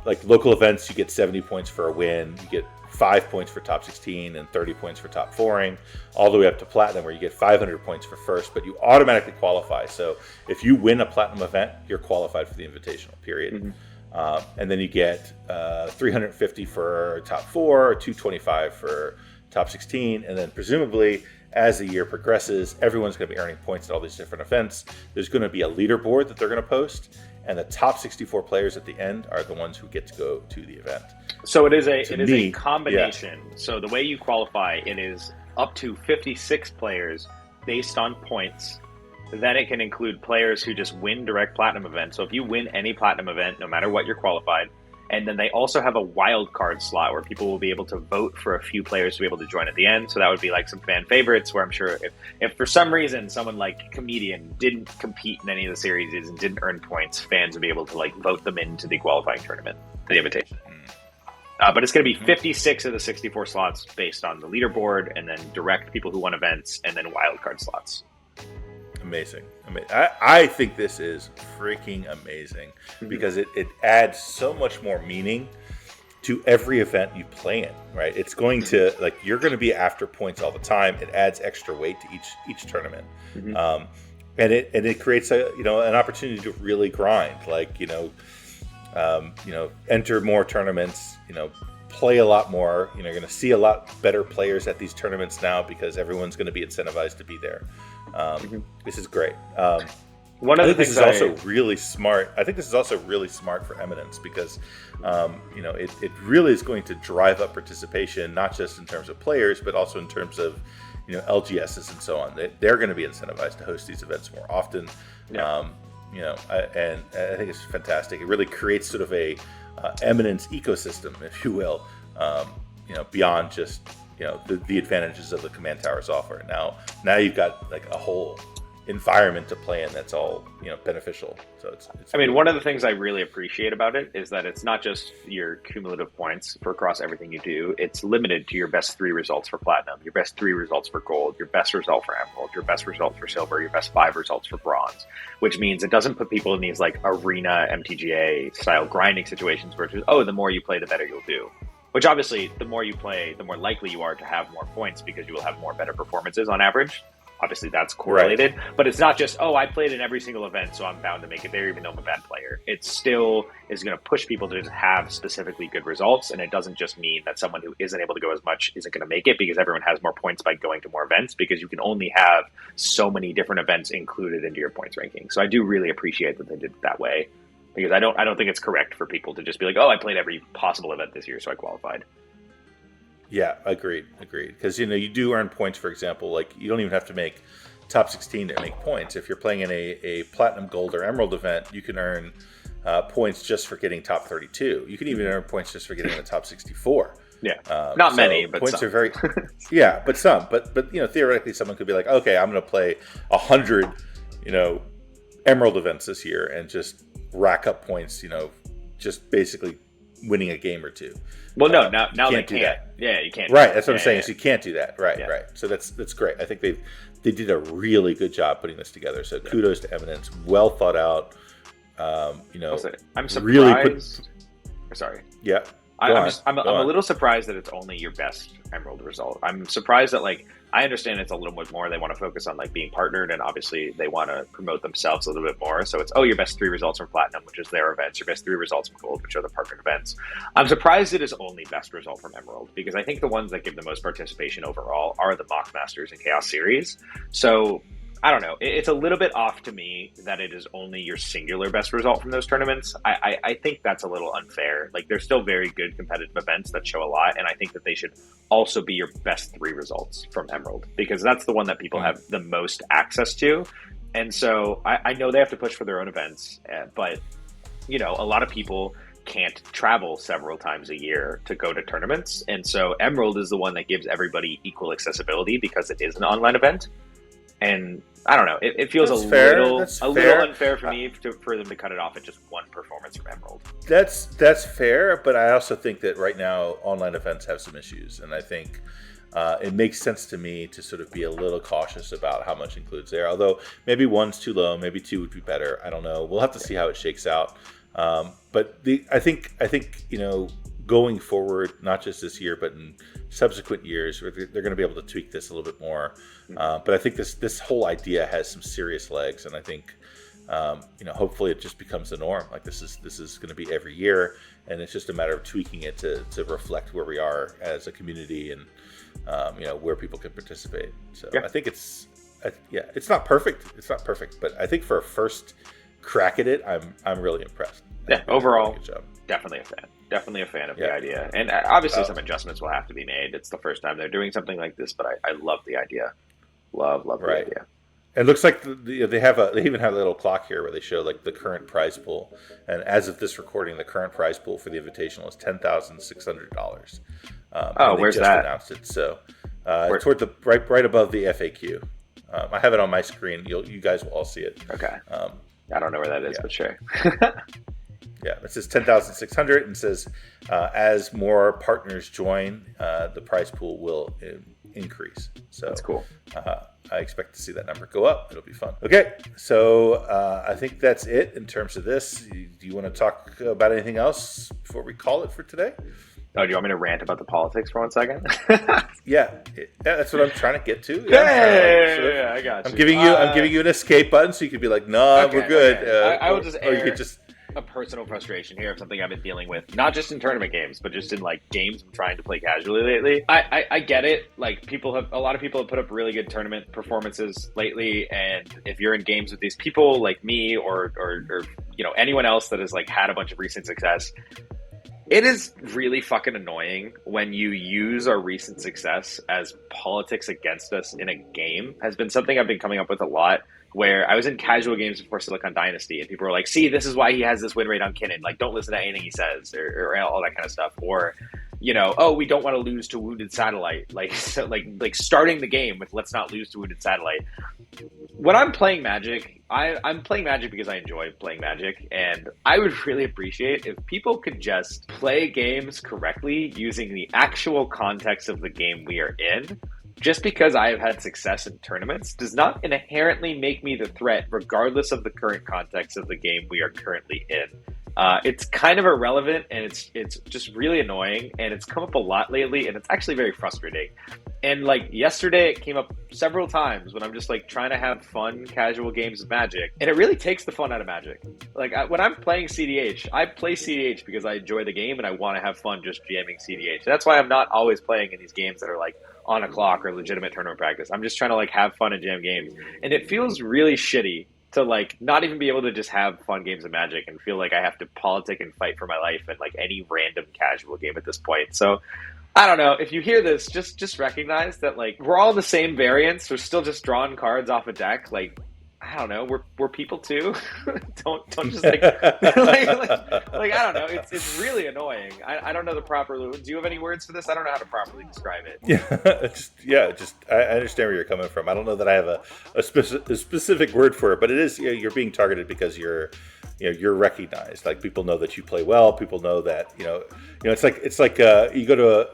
B: like local events, you get 70 points for a win, you get 5 points for top 16 and 30 points for top 4ing, all the way up to platinum where you get 500 points for first, but you automatically qualify. So if you win a platinum event, you're qualified for the invitational period. Mm-hmm. And then you get 350 for top 4, 225 for top 16, and then presumably as the year progresses, everyone's going to be earning points at all these different events. There's going to be a leaderboard that they're going to post, and the top 64 players at the end are the ones who get to go to the event.
A: So it is a combination. Yeah. So the way you qualify, it is up to 56 players based on points. Then it can include players who just win direct platinum events. So if you win any platinum event, no matter what, you're qualified. And then they also have a wild card slot where people will be able to vote for a few players to be able to join at the end. So that would be like some fan favorites where I'm sure if for some reason someone like Comedian didn't compete in any of the series and didn't earn points, fans would be able to like vote them into the qualifying tournament, the invitation. But it's going to be 56 of the 64 slots based on the leaderboard, and then direct people who won events, and then wild card slots.
B: Amazing. I think this is freaking amazing because it adds so much more meaning to every event you play in, right? It's going to, like, you're going to be after points all the time. It adds extra weight to each tournament. And it creates an opportunity to really grind, like, enter more tournaments, play a lot more. You're going to see a lot better players at these tournaments now because everyone's going to be incentivized to be there. This is great.
A: One of the things
B: this is also really smart. I think this is also really smart for Eminence because, it really is going to drive up participation, not just in terms of players, but also in terms of, LGSs and so on. They're going to be incentivized to host these events more often. And I think it's fantastic. It really creates sort of a Eminence ecosystem, if you will, beyond just, the advantages of the Command Tower software. Now you've got like a whole environment to play in that's all beneficial. So it's
A: one of the things I really appreciate about it is that it's not just your cumulative points for across everything you do. It's limited to your best 3 results for platinum, your best 3 results for gold, your best result for emerald, your best result for silver, your best 5 results for bronze, which means it doesn't put people in these like arena MTGA style grinding situations where it's just, the more you play the better you'll do, which obviously the more you play the more likely you are to have more points because you will have more better performances on average. Obviously, that's correlated, but it's not just, I played in every single event, so I'm bound to make it there, even though I'm a bad player. It still is going to push people to just have specifically good results, and it doesn't just mean that someone who isn't able to go as much isn't going to make it because everyone has more points by going to more events, because you can only have so many different events included into your points ranking. So I do really appreciate that they did it that way, because I don't think it's correct for people to just be like, I played every possible event this year, so I qualified.
B: Yeah, agreed. Because, you do earn points, for example, like you don't even have to make top 16 to make points. If you're playing in a platinum, gold, or emerald event, you can earn points just for getting top 32. You can even earn points just for getting the top 64.
A: Yeah, not many, but
B: points
A: some.
B: Are very, yeah, but some. But theoretically, someone could be like, okay, I'm going to play 100, emerald events this year and just rack up points, just basically winning a game or two.
A: Well, no, now they
B: can't do that.
A: Yeah, you can't.
B: Right, that's what I'm saying.
A: Yeah.
B: So you can't do that. Right. So that's great. I think they did a really good job putting this together. So kudos to Eminence. Well thought out.
A: I'm surprised.
B: Really
A: Sorry.
B: Yeah.
A: I'm a little surprised that it's only your best emerald result. I'm surprised that, like, I understand it's a little bit more. They want to focus on like being partnered, and obviously they want to promote themselves a little bit more. So it's, your best 3 results from platinum, which is their events, your best 3 results from gold, which are the partnered events. I'm surprised it is only best result from emerald, because I think the ones that give the most participation overall are the Mock Masters and Chaos Series. So I don't know. It's a little bit off to me that it is only your singular best result from those tournaments. I think that's a little unfair. Like, they're still very good competitive events that show a lot, and I think that they should also be your best 3 results from Emerald, because that's the one that people have the most access to. And so I know they have to push for their own events, but, a lot of people can't travel several times a year to go to tournaments. And so Emerald is the one that gives everybody equal accessibility because it is an online event. And I don't know. It feels little unfair for me for them to cut it off at just one performance from Emerald.
B: That's fair, but I also think that right now online events have some issues, and I think it makes sense to me to sort of be a little cautious about how much includes there. Although maybe 1's too low, maybe 2 would be better. I don't know. We'll have to see how it shakes out. But I think going forward, not just this year, but in subsequent years, they're going to be able to tweak this a little bit more. But I think this whole idea has some serious legs, and I think hopefully it just becomes the norm. Like, this is going to be every year, and it's just a matter of tweaking it to reflect where we are as a community and where people can participate. So I think it's not perfect. It's not perfect, but I think for a first crack at it, I'm really impressed.
A: Yeah, overall, good job. Definitely a fan of the idea, and obviously some adjustments will have to be made. It's the first time they're doing something like this, but I love the idea. Love the idea.
B: It looks like they even have a little clock here where they show like the current prize pool, and as of this recording, the current prize pool for the Invitational is $10,600.
A: Where's
B: just
A: that?
B: Announced it, so toward the right above the FAQ. I have it on my screen. You guys will all see it.
A: Okay. I don't know where that is, but sure.
B: Yeah, it says 10,600 and says as more partners join, the prize pool will increase. So
A: that's cool.
B: I expect to see that number go up. It'll be fun. Okay, so I think that's it in terms of this. Do you want to talk about anything else before we call it for today?
A: Oh, do you want me to rant about the politics for 1 second?
B: Yeah, that's what I'm trying to get to.
A: Yeah, I got you.
B: I'm giving you an escape button, so you could be like, "No,
A: okay,
B: we're good."
A: Okay. I will just
B: or you could just
A: a personal frustration here of something I've been dealing with, not just in tournament games, but just in like games I'm trying to play casually lately. I get it. Like a lot of people have put up really good tournament performances lately, and if you're in games with these people like me or anyone else that has like had a bunch of recent success, it is really fucking annoying when you use our recent success as politics against us in a game. Has been something I've been coming up with a lot, where I was in casual games before Silicon Dynasty, and people were like, see, this is why he has this win rate on Kinnan. Like, don't listen to anything he says, or all that kind of stuff. Or, oh, we don't want to lose to Wounded Satellite. Like, so, like starting the game with let's not lose to Wounded Satellite. When I'm playing Magic, I'm playing Magic because I enjoy playing Magic, and I would really appreciate if people could just play games correctly using the actual context of the game we are in. Just because I have had success in tournaments does not inherently make me the threat, regardless of the current context of the game we are currently in. It's kind of irrelevant, and it's just really annoying, and it's come up a lot lately, and it's actually very frustrating. And like yesterday, it came up several times when I'm just like trying to have fun, casual games of Magic, and it really takes the fun out of Magic. Like when I'm playing CDH, I play CDH because I enjoy the game and I want to have fun just jamming CDH. That's why I'm not always playing in these games that are like on a clock or legitimate tournament practice. I'm just trying to like have fun and jam games, and it feels really shitty to like not even be able to just have fun games of Magic and feel like I have to politic and fight for my life in like any random casual game at this point. So I don't know. If you hear this, just recognize that like we're all the same variants. We're still just drawing cards off a deck. Like, I don't know. We're people too. don't just like, like I don't know. It's really annoying. I don't know the proper. Do you have any words for this? I don't know how to properly describe it.
B: I understand where you're coming from. I don't know that I have a specific word for it, but it is, you're being targeted because you're recognized. Like, people know that you play well. People know that it's like you go to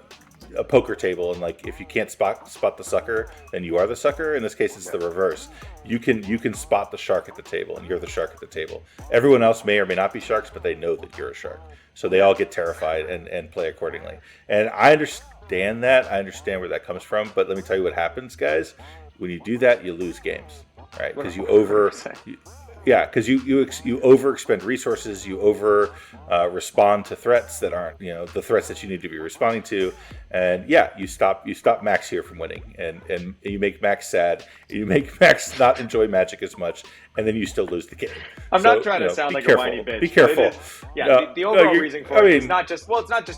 B: a poker table, and like if you can't spot the sucker, then you are the sucker. In this case, it's the reverse. You can spot the shark at the table, and you're the shark at the table. Everyone else may or may not be sharks, but they know that you're a shark, so they all get terrified and play accordingly. And I understand that. I understand where that comes from. But let me tell you what happens, guys. When you do that, you lose games, right? Because you overexpend resources, you respond to threats that aren't, the threats that you need to be responding to, and you stop Max here from winning, and you make Max sad, you make Max not enjoy Magic as much, and then you still lose the game.
A: I'm not trying to sound like a whiny bitch.
B: Be careful.
A: The overall reason for it is not just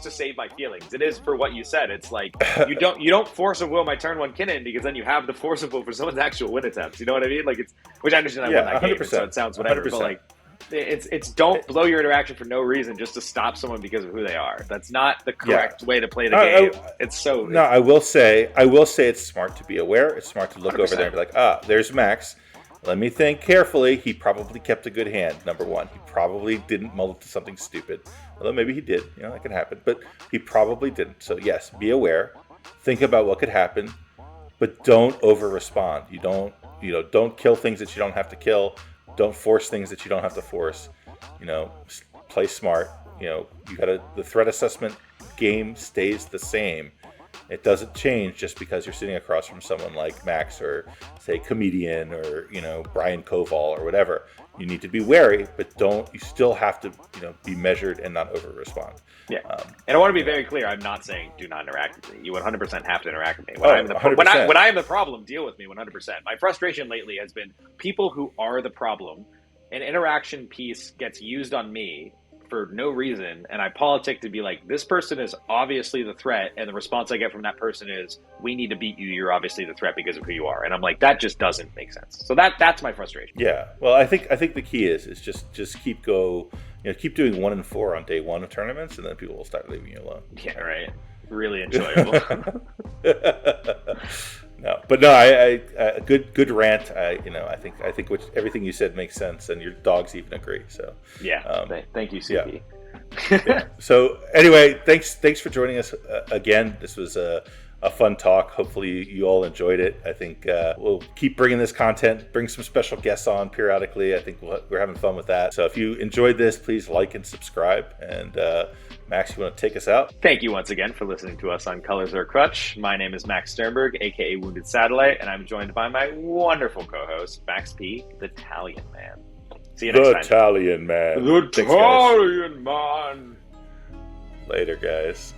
A: to save my feelings. It is for what you said. It's like you don't force of will my turn one Kinnan, because then you have the force of will for someone's actual win attempts. You know what I mean? Like, it's, which I understand. I won that 100%. Game, so it sounds whatever. 100%. But like, it's don't blow your interaction for no reason just to stop someone because of who they are. That's not the correct way to play the game.
B: I will say it's smart to be aware. It's smart to look 100%. Over there and be like, there's Max. Let me think carefully. He probably kept a good hand. Number one, he probably didn't mull it to something stupid. Although maybe he did. That could happen. But he probably didn't. So yes, be aware. Think about what could happen, but don't over-respond. You don't kill things that you don't have to kill. Don't force things that you don't have to force. Play smart. The threat assessment game stays the same. It doesn't change just because you're sitting across from someone like Max or, say, Comedian or, Brian Koval or whatever. You need to be wary, but you still have to, be measured and not over-respond.
A: Yeah. And I want to be very clear. I'm not saying do not interact with me. You 100% have to interact with me. When I am the problem, deal with me 100%. My frustration lately has been people who are the problem. An interaction piece gets used on me for no reason, and I politic to be like, this person is obviously the threat, and the response I get from that person is, we need to beat you, you're obviously the threat because of who you are. And I'm like, that just doesn't make sense. So that's my frustration.
B: Yeah. Well, I think the key is just keep doing 1 and 4 on day one of tournaments, and then people will start leaving you alone.
A: Yeah, right. Really enjoyable.
B: I good rant. I think everything you said makes sense, and your dogs even agree. So
A: thank you, CP.
B: Yeah. So anyway, thanks for joining us again. This was a fun talk. Hopefully you all enjoyed it. I think we'll keep bringing this content, bring some special guests on periodically. I think we're having fun with that. So if you enjoyed this, please like and subscribe. And Max, you want to take us out?
A: Thank you once again for listening to us on Colors Are a Crutch. My name is Max Sternberg, aka Wounded Satellite, and I'm joined by my wonderful co-host, Max P, the Italian Man. See you next time.
B: The Italian Man.
A: The Italian Man.
B: Later, guys.